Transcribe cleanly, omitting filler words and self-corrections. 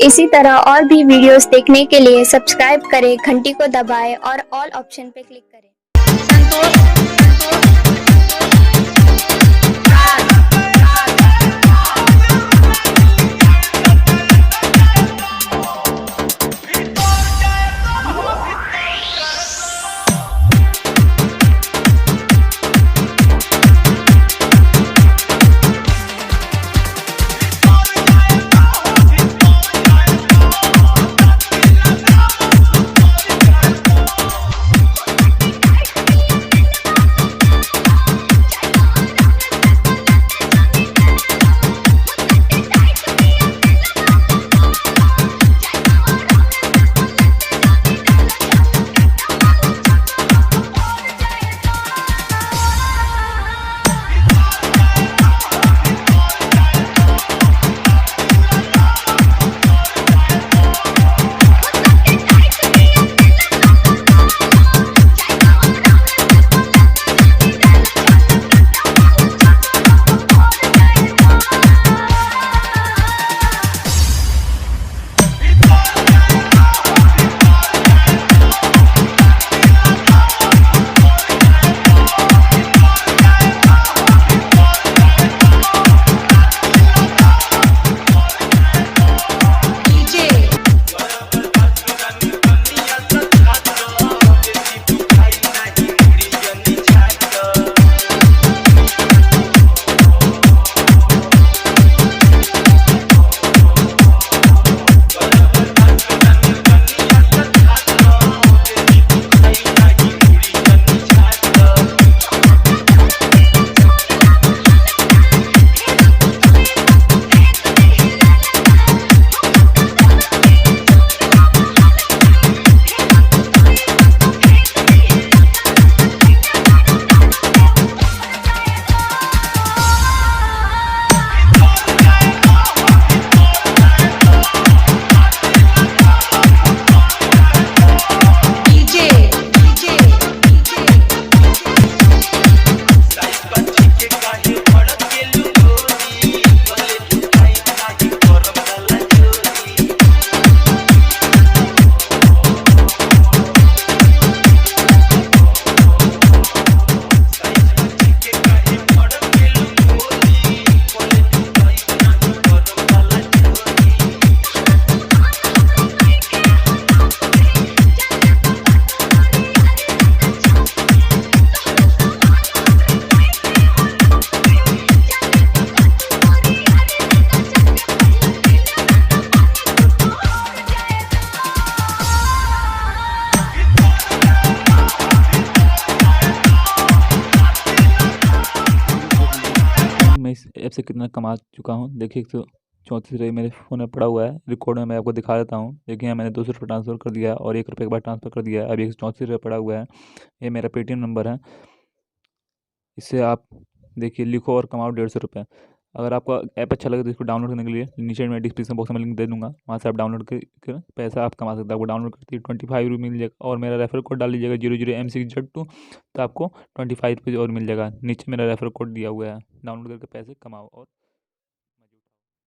इसी तरह और भी वीडियोस देखने के लिए सब्सक्राइब करें, घंटी को दबाएं और ऑल ऑप्शन पे क्लिक करें। मैं इस ऐप से कितना कमा चुका हूँ। देखिए 134 मेरे फ़ोन में पड़ा हुआ है। रिकॉर्ड में मैं आपको दिखा देता हूँ। देखिए यहाँ मैंने 200 रुपये ट्रांसफ़र कर दिया है और 1 रुपये के बाद ट्रांसफ़र कर दिया है। अभी 134 पड़ा हुआ है। ये मेरा पेटीएम नंबर है। इससे आप देखिए लिखो और कमाओ 150 रुपये। अगर आपका ऐप अच्छा लगे तो इसको डाउनलोड करने के लिए नीचे मैं डिस्क्रिप्शन बॉक्स में लिंक दे दूँगा, वहाँ से आप डाउनलोड कर पैसा आप कमा सकते हैं। आपको डाउनलोड करते ही 25 रुपये मिल जाएगा और मेरा रेफर कोड डाल लीजिएगा 00M6Z2, तो आपको 25 रुपये और मिल जाएगा। नीचे मेरा रेफर कोड दिया हुआ है, डाउनलोड करके पैसे कमाओ और